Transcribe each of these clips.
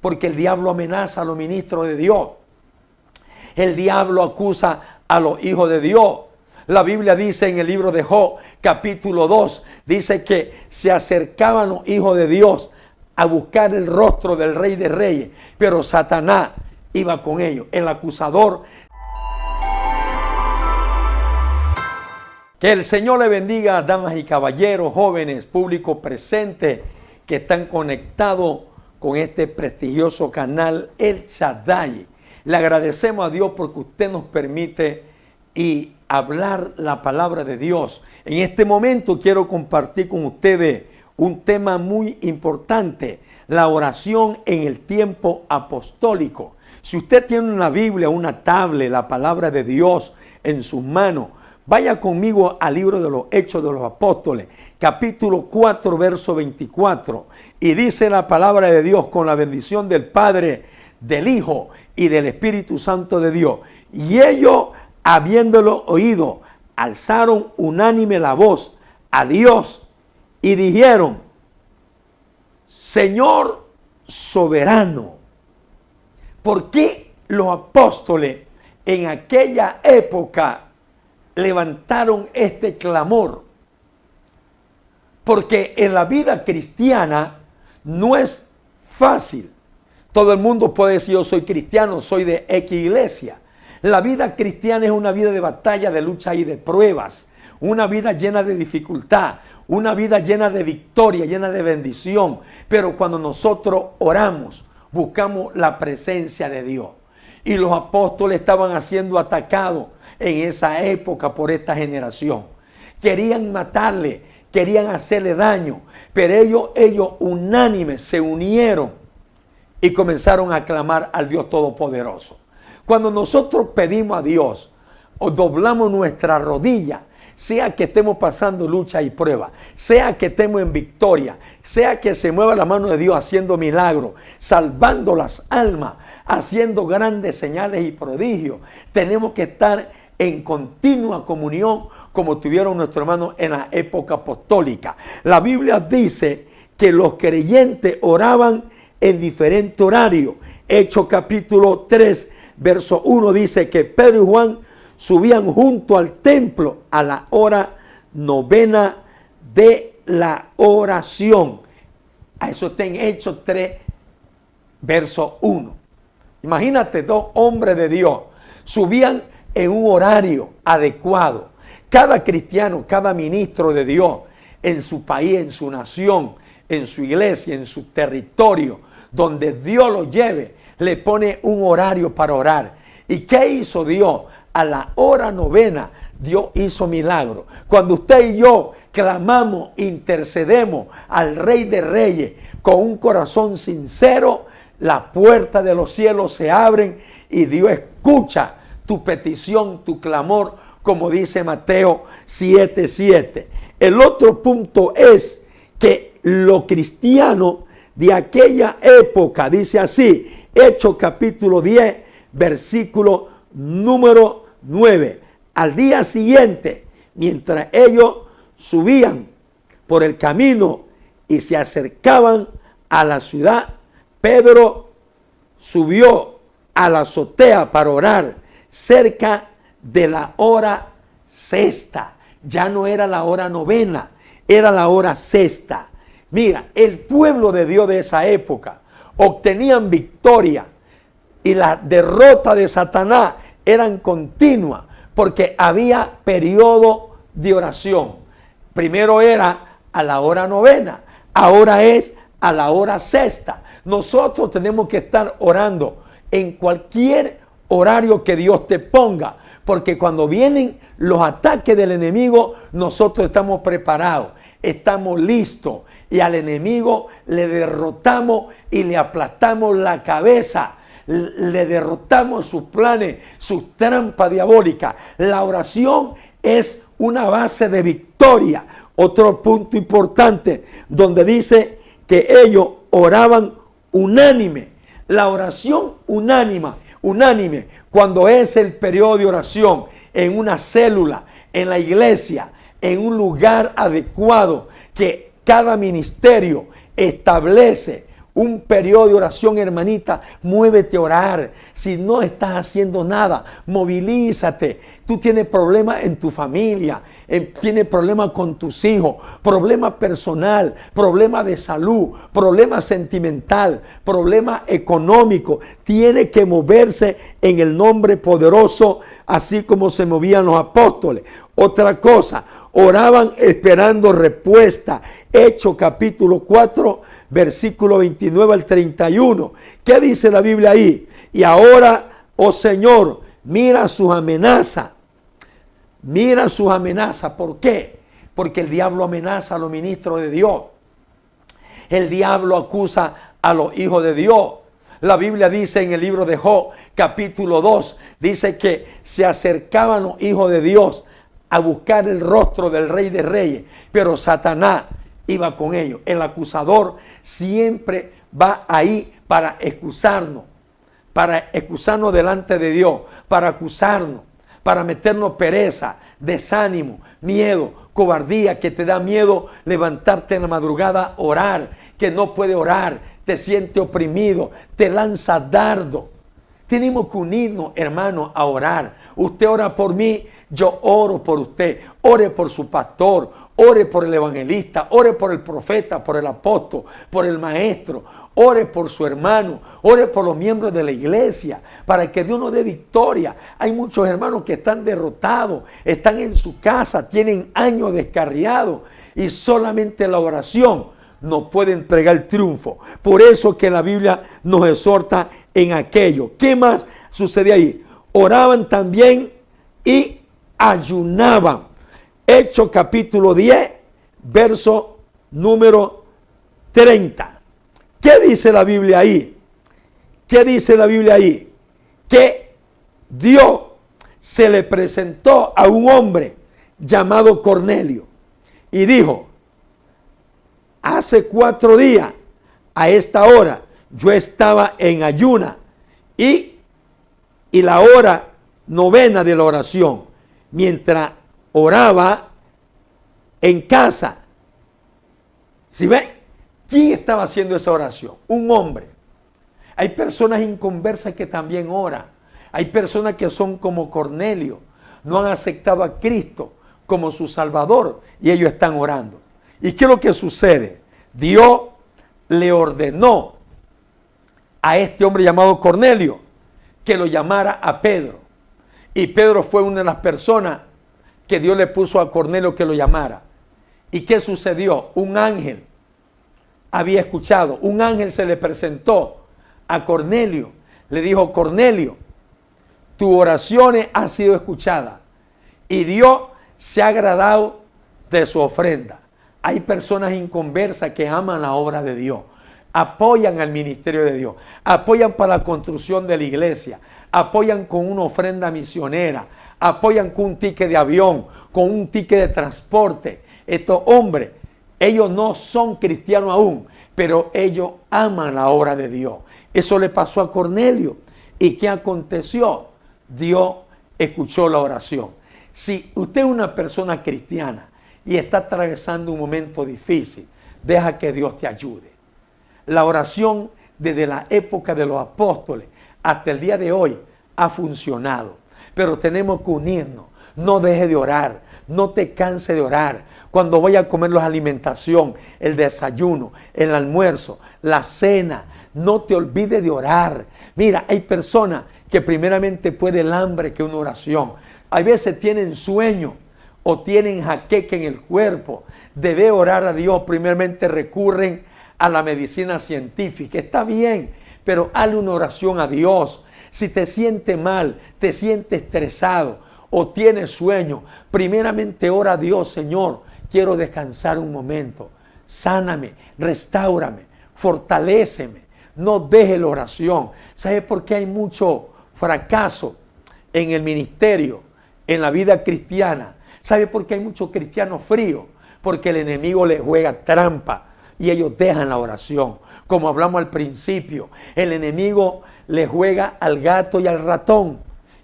porque el diablo amenaza a los ministros de Dios. El diablo acusa a los hijos de Dios. La Biblia dice en el libro de Job, capítulo 2, dice que se acercaban los hijos de Dios a buscar el rostro del Rey de Reyes, pero Satanás iba con ellos, el acusador. Que el Señor le bendiga, damas y caballeros, jóvenes, público presente que están conectados con este prestigioso canal El Shaddai. Le agradecemos a Dios porque usted nos permite y hablar la palabra de Dios. En este momento quiero compartir con ustedes un tema muy importante, la oración en el tiempo apostólico. Si usted tiene una Biblia, una tablet, la palabra de Dios en sus manos, vaya conmigo al libro de los Hechos de los Apóstoles, capítulo 4, verso 24. Y dice la palabra de Dios: con la bendición del Padre, del Hijo y del Espíritu Santo de Dios. Y ellos, habiéndolo oído, alzaron unánime la voz a Dios y dijeron: Señor soberano. ¿Por qué los apóstoles en aquella época levantaron este clamor? Porque en la vida cristiana no es fácil. Todo el mundo puede decir: yo soy cristiano, soy de X iglesia. La vida cristiana es una vida de batalla, de lucha y de pruebas. Una vida llena de dificultad, una vida llena de victoria, llena de bendición. Pero cuando nosotros oramos, buscamos la presencia de Dios. Y los apóstoles estaban siendo atacados en esa época por esta generación. Querían matarle, querían hacerle daño, pero ellos unánimes se unieron y comenzaron a clamar al Dios Todopoderoso. Cuando nosotros pedimos a Dios o doblamos nuestra rodilla, sea que estemos pasando lucha y prueba, sea que estemos en victoria, sea que se mueva la mano de Dios haciendo milagros, salvando las almas, haciendo grandes señales y prodigios, tenemos que estar en continua comunión como tuvieron nuestros hermanos en la época apostólica. La Biblia dice que los creyentes oraban en diferente horario. Hechos capítulo 3, verso 1 dice que Pedro y Juan subían junto al templo a la hora novena de la oración. A eso está en Hechos 3, verso 1. Imagínate, dos hombres de Dios subían en un horario adecuado. Cada cristiano, cada ministro de Dios en su país, en su nación, en su iglesia, en su territorio, donde Dios lo lleve, le pone un horario para orar. ¿Y qué hizo Dios? A la hora novena, Dios hizo milagro. Cuando usted y yo clamamos, intercedemos al Rey de Reyes con un corazón sincero, las puertas de los cielos se abren y Dios escucha tu petición, tu clamor, como dice Mateo 7:7. El otro punto es que los cristianos de aquella época, dice así, Hechos capítulo 10, versículo número 9. Al día siguiente, mientras ellos subían por el camino y se acercaban a la ciudad, Pedro subió a la azotea para orar cerca de la hora sexta. Ya no era la hora novena, era la hora sexta. Mira, el pueblo de Dios de esa época obtenían victoria y las derrotas de Satanás eran continuas porque había periodo de oración. Primero era a la hora novena, ahora es a la hora sexta. Nosotros tenemos que estar orando en cualquier horario que Dios te ponga, porque cuando vienen los ataques del enemigo, nosotros estamos preparados, estamos listos, y al enemigo le derrotamos y le aplastamos la cabeza, le derrotamos sus planes, sus trampas diabólicas. La oración es una base de victoria. Otro punto importante, donde dice que ellos oraban unánime. La oración unánime, cuando es el periodo de oración en una célula, en la iglesia, en un lugar adecuado, que cada ministerio establece un periodo de oración, hermanita. Muévete a orar. Si no estás haciendo nada, movilízate. Tú tienes problemas en tu familia, tienes problemas con tus hijos, problema personal, problema de salud, problema sentimental, problema económico. Tiene que moverse en el nombre poderoso, así como se movían los apóstoles. Otra cosa, oraban esperando respuesta. Hechos capítulo 4, versículo 29 al 31. ¿Qué dice la Biblia ahí? Y ahora, oh Señor, mira sus amenazas. Mira sus amenazas. ¿Por qué? Porque el diablo amenaza a los ministros de Dios. El diablo acusa a los hijos de Dios. La Biblia dice en el libro de Job, capítulo 2, dice que se acercaban los hijos de Dios a buscar el rostro del Rey de Reyes, pero Satanás iba con ellos. El acusador siempre va ahí para excusarnos delante de Dios, para acusarnos, para meternos pereza, desánimo, miedo, cobardía, que te da miedo levantarte en la madrugada, orar, que no puede orar, te siente oprimido, te lanza dardo. Tenemos que unirnos, hermanos, a orar. Usted ora por mí, yo oro por usted. Ore por su pastor, ore por el evangelista, ore por el profeta, por el apóstol, por el maestro. Ore por su hermano, ore por los miembros de la iglesia, para que Dios nos dé victoria. Hay muchos hermanos que están derrotados, están en su casa, tienen años descarriados y solamente la oración nos puede entregar el triunfo. Por eso que la Biblia nos exhorta en aquello. ¿Qué más sucede ahí? Oraban también y ayunaban. Hechos capítulo 10, verso número 30. ¿Qué dice la Biblia ahí? ¿Qué dice la Biblia ahí? Que Dios se le presentó a un hombre llamado Cornelio y dijo: hace 4 días a esta hora yo estaba en ayuna y la hora novena de la oración, mientras oraba en casa. ¿Sí ven? ¿Quién estaba haciendo esa oración? Un hombre. Hay personas inconversas que también oran. Hay personas que son como Cornelio, no han aceptado a Cristo como su Salvador y ellos están orando. ¿Y qué es lo que sucede? Dios le ordenó a este hombre llamado Cornelio que lo llamara a Pedro. Y Pedro fue una de las personas que Dios le puso a Cornelio que lo llamara. ¿Y qué sucedió? Un ángel había escuchado, un ángel se le presentó a Cornelio, le dijo: Cornelio, tu oración ha sido escuchada y Dios se ha agradado de su ofrenda. Hay personas inconversas que aman la obra de Dios, apoyan al ministerio de Dios, apoyan para la construcción de la iglesia, apoyan con una ofrenda misionera, apoyan con un ticket de avión, con un ticket de transporte. Estos hombres, ellos no son cristianos aún, pero ellos aman la obra de Dios. Eso le pasó a Cornelio. ¿Y qué aconteció? Dios escuchó la oración. Si usted es una persona cristiana y está atravesando un momento difícil, deja que Dios te ayude. La oración desde la época de los apóstoles hasta el día de hoy ha funcionado. Pero tenemos que unirnos. No deje de orar. No te canse de orar. Cuando vaya a comer la alimentación, el desayuno, el almuerzo, la cena, no te olvides de orar. Mira, hay personas que primeramente puede el hambre que una oración. A veces tienen sueño o tienen jaqueca en el cuerpo. Debe orar a Dios. Primeramente recurren a la medicina científica. Está bien, pero hazle una oración a Dios. Si te sientes mal, te sientes estresado o tienes sueño, primeramente ora a Dios: Señor, quiero descansar un momento. Sáname, restáurame, fortaléceme. No deje la oración. ¿Sabe por qué hay mucho fracaso en el ministerio, en la vida cristiana? ¿Sabe por qué hay muchos cristianos fríos? Porque el enemigo les juega trampa y ellos dejan la oración. Como hablamos al principio, el enemigo le juega al gato y al ratón.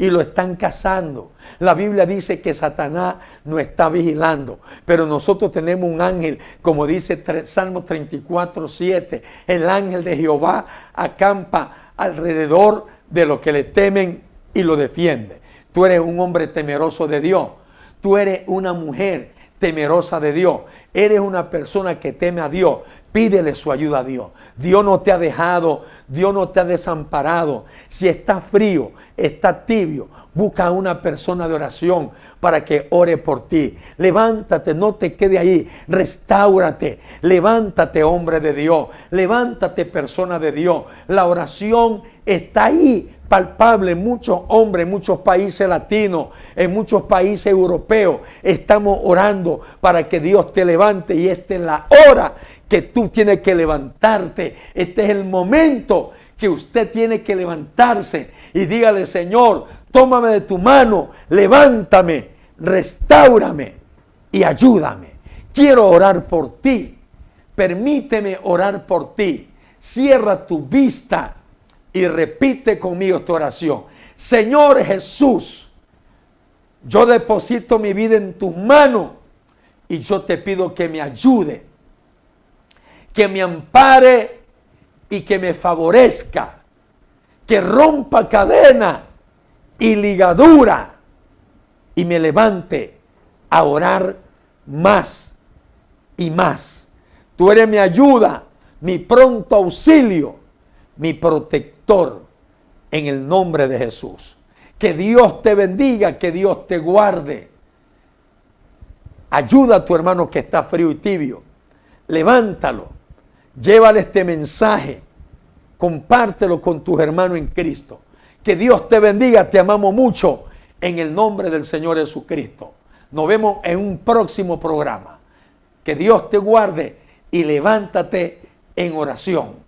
y lo están cazando. La Biblia dice que Satanás no está vigilando, pero nosotros tenemos un ángel, como dice Salmo 34:7, el ángel de Jehová acampa alrededor de los que le temen y lo defiende. Tú eres un hombre temeroso de Dios, tú eres una mujer temerosa de Dios, eres una persona que teme a Dios. Pídele su ayuda a Dios. Dios no te ha dejado, Dios no te ha desamparado. Si estás frío, estás tibio, busca a una persona de oración para que ore por ti. Levántate, no te quede ahí, restáurate. Levántate, hombre de Dios, levántate, persona de Dios. La oración está ahí, palpable. Muchos hombres, en muchos países latinos, en muchos países europeos, estamos orando para que Dios te levante, y esta es la hora que tú tienes que levantarte. Este es el momento que usted tiene que levantarse y dígale: Señor, tómame de tu mano, levántame, restáurame y ayúdame. Quiero orar por ti, permíteme orar por ti. Cierra tu vista y repite conmigo esta oración. Señor Jesús, yo deposito mi vida en tus manos y yo te pido que me ayude, que me ampare y que me favorezca, que rompa cadena y ligadura y me levante a orar más y más. Tú eres mi ayuda, mi pronto auxilio, mi protector, en el nombre de Jesús. Que Dios te bendiga, que Dios te guarde. Ayuda a tu hermano que está frío y tibio. Levántalo. Llévale este mensaje. Compártelo con tus hermanos en Cristo. Que Dios te bendiga. Te amamos mucho en el nombre del Señor Jesucristo. Nos vemos en un próximo programa. Que Dios te guarde y levántate en oración.